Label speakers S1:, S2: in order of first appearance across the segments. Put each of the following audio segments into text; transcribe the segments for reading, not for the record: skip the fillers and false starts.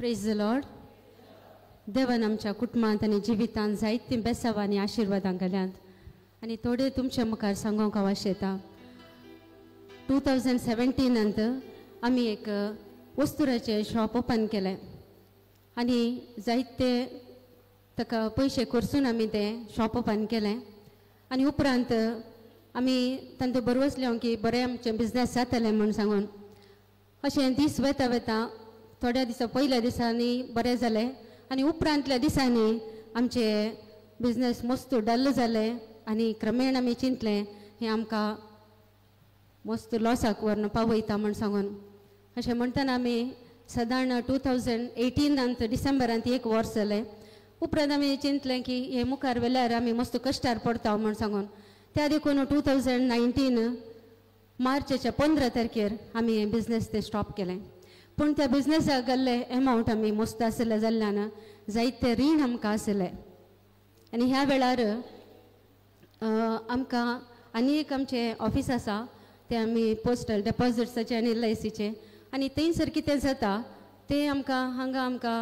S1: Praise the Lord. देवान आमच्या कुटुंबांत आनी जिवितांत जायतीं बेसांवां आनी आशिर्वादां घाल्यांत आनी थोडे तुमच्या मुखार सांगूंक हांव आशेता. 2017 आमी एक वस्तुराचें शॉप ओपन केलें आनी जायते ताका पयशे करसून आमी तें शॉप ओपन केलें आनी उपरांत आमी तांचो बरवसल्यो की बरें आमचें बिजनेस जातलें म्हूण सांगून अशें दीस वेता वेता थोड्या दिसा पयल्या दिसांनी बरें जालें आनी उपरांतल्या दिसांनी आमचे बिजनेस मस्त डल जालें आनी क्रमेण आमी चिंतलें हें आमकां मस्त लॉसाक व्हरून पावयता म्हूण सांगून अशें म्हणटना आमी सादारण 2018 डिसेंबरांत एक वर्स जालें. उपरांत आमी चिंतलें की हे मुखार वेल्यार आमी मस्त कश्टार पडटा म्हूण सांगून त्या देखून 2019 मार्चच्या 15 तारखेर आमी हें बिजनेस तें स्टॉप केलें. पूण त्या बिजनेसाक घाल्ले एमावंट आमी मस्त आसले जाल्ल्यान जायते रीण आमकां आसले आनी ह्या वेळार आमकां आनी एक आमचें ऑफिस आसा तें आमी पोस्टल डेपॉजिट्साचें आनी LICचें आनी थंयसर कितें जाता तें आमकां हांगा आमकां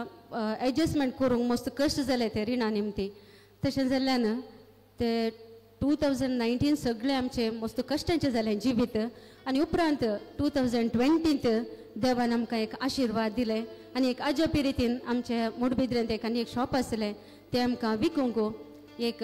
S1: एडजस्टमेंट करूंक मस्त कश्ट जाले ते रिणा निमती. तशें जाल्ल्यान ते 2019 सगळें आमचें मस्त कश्टांचें जालें जिवीत आनी उपरांत 2020 देवान आमकां एक आशिर्वाद दिले आनी एक अजपी रितीन आमच्या मुडबिद्रेंत एक आनी एक शॉप आसलें तें आमकां विकूंक एक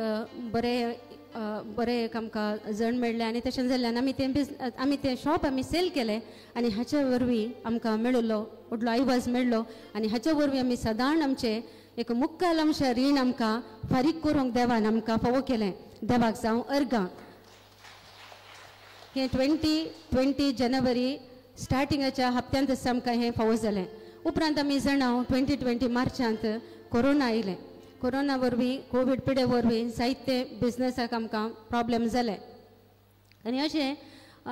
S1: बरें एक आमकां जण मेळ्ळें आनी तशें जाल्ल्यान आमी तें शॉप आमी सेल केलें आनी हाच्या वरवीं आमकां मेळिल्लो व्हडलो आयवाज मेळ्ळो आनी हाच्या वरवीं आमी सदांच आमचें एक मुक्काल आमचें रीण आमकां फारीक करूंक देवान आमकां फावो केलें. देवाक जावं अर्गां. हें 2020 जानेवारी स्टार्टिंगाच्या हप्त्यांतच आमकां हें फावो जालें. उपरांत आमी जाणां 2020 मार्चांत कोरोना आयलें. कोरोना वरवीं कोवीड पिडे वरवीं जायते बिजनेसाक आमकां प्रॉब्लेम जाले आनी अशें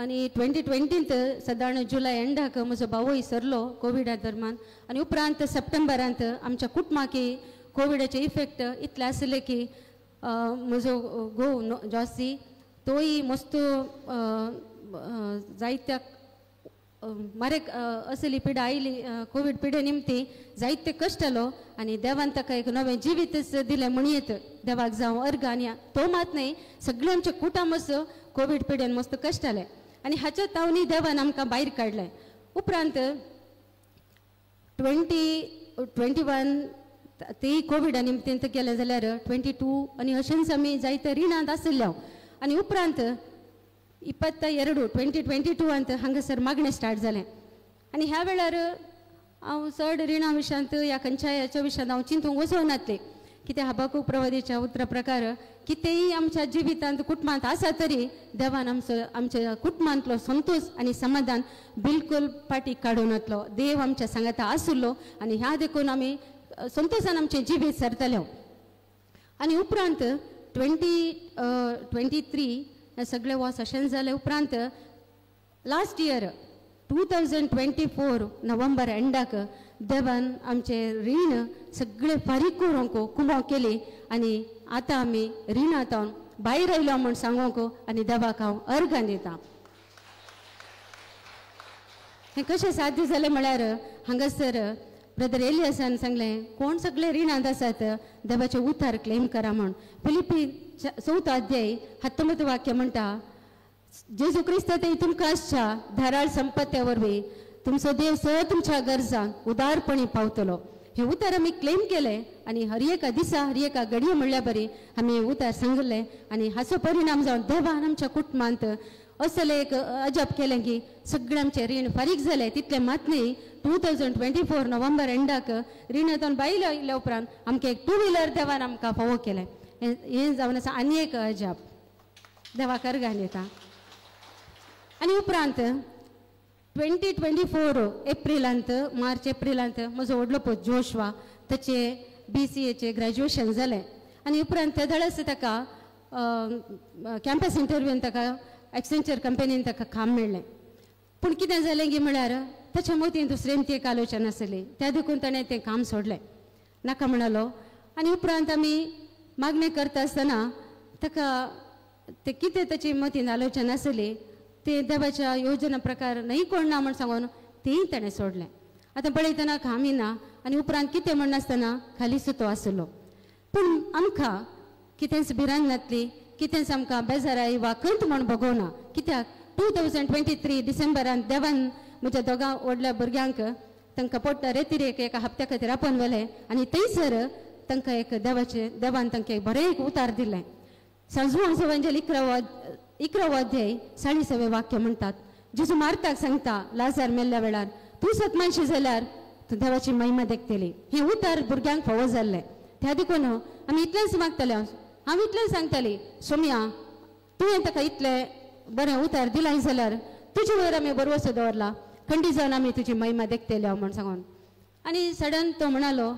S1: आनी 2020 सादारण जुलय एंडाक म्हजो भावूय सरलो कोविडा दरम्यान आनी उपरांत सप्टेंबरांत आमच्या कुटुंबाकी कोविडाचे इफेक्ट इतले आसले की म्हजो घोव जॉसी तोय मस्त जायत्या मारेक असली पिडा आयली कोवीड पिडे निमती जायते कश्ट आलो आनी देवान ताका एक नवें जिवीतच दिलें म्हणयत देवाक जावं अर्ग. आनी तो मात न्ही सगळे आमचे कुटुंबच कोवीड पिड्यान मस्त कश्ट आले आनी हाच्या तावनी देवान आमकां भायर काडलें. उपरांत 2021 तेय कोविडा निमतीन केलें जाल्यार 22 आनी अशेंच आमी जायते रिणांत आशिल्लो आनी उपरांत 2022 हांगासर मागणें स्टार्ट जालें आनी ह्या वेळार हांव चड रिणा विशयांत ह्या खंयच्याच्या विशयांत हांव चिंतूंक वचोनातलें कित्याक हबाकूक प्रवादीच्या उतरा प्रकार कितेंय आमच्या जिवितांत कुटुंबांत आसा तरी देवान आमच्या कुटुंबांतलो संतोष आनी समाधान बिलकुल फाटीक काडून वतलो. देव आमच्या सांगाता आसुल्लो आनी ह्या देखून आमी संतोशान आमचें जिवीत सरतलें. आनी उपरांत 2023 हे सगळे वर्स अशें जालें. उपरांत लास्ट इयर 2024 नोव्हेंबर एंडाक देवान आमचें रीण सगळें फारीक करूंक कुमो केली आनी आतां आमी रिणांतावन भायर आयलो म्हूण सांगूंक आनी देवाक हांव अर्गां दितां. हें कशें साध्य जालें म्हळ्यार हांगासर ब्रदर एलियासान सांगलें कोण सगळे रिणांत आसात देवाचें उतार क्लेम करा म्हूण. फिलिपी 4 अध्याय 19 वाक्य म्हणटा जेजू क्रिस्त ते तुमकां आसच्या धाराळ संपत्ते वरवीं तुमचो देव सगळ्या तुमच्या गरजांक उदारपणी पावतलो. हे उतार आमी क्लेम केले आनी हर एका दिसा हर एका घडये म्हणल्या बरी आमी उतार सांगले आनी हाचो परिणाम जावन देवान आमच्या कुटुंबांत असलें एक अजब केलें की सगळें आमचें रीण फारीक जालें. तितलें मात न्ही 2024 नोव्हेंबर एंडाक रिणांतून भायर आयल्या उपरांत आमकां एक 2 व्हिलर देवान आमकां फावो केलें. हें जावन आसा आनी एक अजब. देवाक अर्गां दिता. आनी उपरांत 2024 एप्रिलांत मार्च एप्रिलांत म्हजो व्हडलो पूत जोशवा ताचे BCAचें ग्रॅज्युएशन जालें आनी उपरांत ते दळस ताका कॅम्पस इंटरव्यून ताका एक्सेंचर कंपनीन ताका काम मेळ्ळें. पूण कितें जालें की म्हळ्यार ताच्या मतीन दुसऱ्यांची एक आलोचना आसली त्या देखून ताणें तें काम सोडलें नाका म्हणलो. आनी उपरांत आमी मागणें करता आसतना ताका ते कितें ताची मतीन आलोचना आसली ते देवाच्या योजना प्रकार नाही कोण ना म्हण सांगून तेंय ताणें सोडलें. आतां पळयतना काम ना आनी उपरांत कितें म्हणनासतना खाली सुतो आसलो. पूण आमकां कितेंच भिरांत नासली, कितेंच आमकां बेजाराय वा खंत म्हण बगोवना. कित्याक 2023 डिसेंबरान देवान म्हज्या दोगां व्हडल्या भुरग्यांक तांकां पोट्टा रेतीरेक एका हप्त्या खातीर आपोवन व्हेलें आनी थंयसर तांकां एक देवान तांकां एक बरें एक उतार दिलें. सांजवण सवंजल 11 अध्याय 40 वाक्य म्हणटात. जेजू मार्ताक सांगता लाजार मेल्ल्या वेळार, तूं सतमानशी जाल्यार तूं देवाची महिमा देखतली. हें उतार भुरग्यांक फावो जाल्लें. त्या देखून आमी इतलेंच मागतले. हांव इतलें सांगतली, सोम्या तुवें ताका इतलें बरें उतार दिलां जाल्यार तुजे वयर आमी बरवसो दवरला, खंडी जावन आमी तुजी महिमा देखतली म्हण सांगून. आनी सडन तो म्हणालो,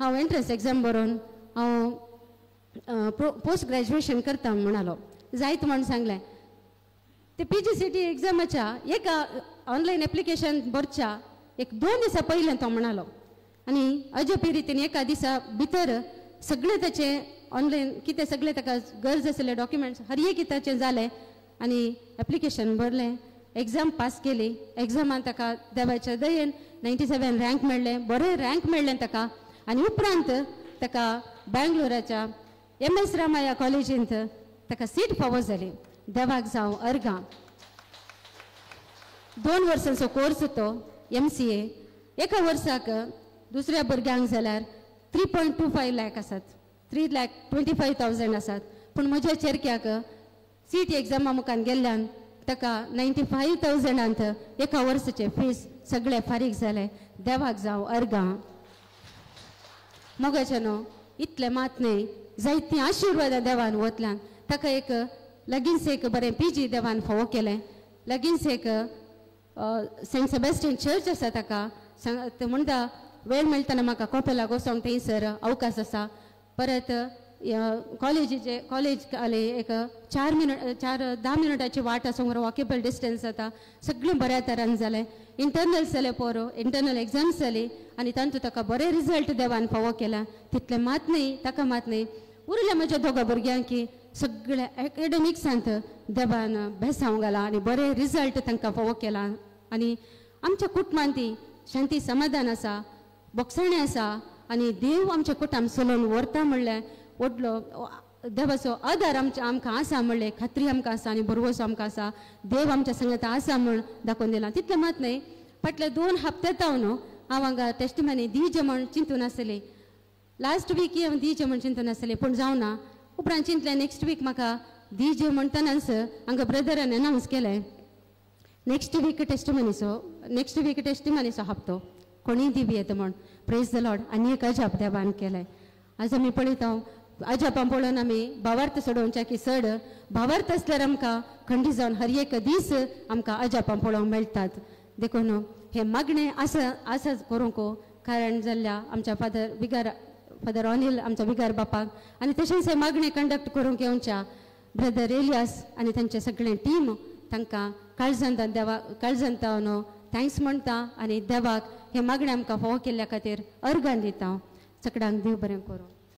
S1: हांव एंट्रन्स एग्जाम बरोवन हांव पोस्ट ग्रॅज्युएशन करता म्हणालो. जायत म्हण सांगलें. ते PGCET एग्जामाच्या एका ऑनलायन एप्लिकेशन भरच्या 1-2 दिसा पयलें तो म्हणालो. आनी अजपी रितीन एका दिसा भितर सगळे ताचे ऑनलायन कितें सगळे ताका गरज आसले डॉक्युमेंट्स हर एक किताचें जालें आनी एप्लिकेशन भरलें. एग्जाम पास केली. एग्जामान ताका देवाच्या दयेन 97 रँक मेळ्ळें. बरें रँक मेळ्ळें ताका. आनी उपरांत ताका बेंगलोराच्या MS रामाया कॉलेजींत ताका सीट फावो जाली. देवाक जावं अर्गां. 2 वर्सांचो कोर्स तो MCA. एका वर्साक दुसऱ्या भुरग्यांक जाल्यार 3.25 लाख आसात, 3,25,000 आसात. पूण म्हज्या चेरक्याक सीट एग्जामा मुखान गेल्ल्यान ताका 95,000 एका वर्साचे फीस सगळे फारीक जाले. देवाक जावं अर्गां. मोगाच्या न्हू इतलें मात न्ही, जायतीं आशिर्वादां देवान वतल्यान ताका एक लगीनच एक बरें PG देवान फावो केलें. लगीनच एक सेंट सेबॅस्टियन चर्च आसा ताका. म्हणटा वेळ मेळटना म्हाका कोपेलाक वचोंक थंयसर अवकाश आसा. परत कॉलेज एक 10 मिनटाची वाट आसूंक वॉकेबल डिस्टन्स जाता. सगळें बऱ्या तरान जालें. इंटरनल्स जाले पोरो, इंटरनल एग्जाम्स जाली आनी तांतूं ताका बरें रिजल्ट देवान फावो केला. तितलें मात न्ही, ताका मात न्ही, उरल्या म्हज्या दोगा भुरग्यांक सगळ्या एकाडेमिक्सांत देवान भेसांव घाला आनी बरें रिजल्ट तांकां फावो केला. आनी आमच्या कुटुंबांत ती शांती समाधान आसा, बोगसाणें आसा आनी देव आमच्या कुटुंब चलोवन व्हरता म्हणल्यार व्हडलो देवाचो आदार आमकां आसा म्हणलें खात्री आमकां आसा आनी बरवसो आमकां आसा. देव आमच्या संगत आसा म्हण दाखोवन दिला. तितलें मात न्ही, फाटले 2 हप्ते हांव हांगा टेस्टिमनी दिवचें म्हण चिंतून आसलें. लास्ट वीक हांव दिवचें म्हण चिंतून आसलें पूण जावना. उपरांत चिंतलें नेक्स्ट वीक म्हाका दिवचें म्हणटनाच हांगा ब्रदरान अनावन्स केलें नेक्स्ट वीक टेस्टिमनीचो हप्तो कोणीय दिवी येता म्हण. Praise the Lord. आनी एक अजाप देवान केलें. आज आमी पळयता अजापां पळोवन आमी भावार्थ सोडोवच्या की चड भावार्थ आसल्यार आमकां खंडी जावन हर एक दीस आमकां अजापां पळोवंक मेळटात. देखून हे मागणें आसाच करूंक कारण जाल्ल्या आमच्या फादर अनिल आमच्या विगार बापाक आनी तशेंच हे मागणें कंडक्ट करूंक येवच्या ब्रदर एलियास आनी तांचे सगळें टीम तांकां काळजांत न्हू थँक्स म्हणटा आनी देवाक हे मागणें आमकां फावो केल्ल्या खातीर अर्गान दिता. सगळ्यांक देव बरें करूं.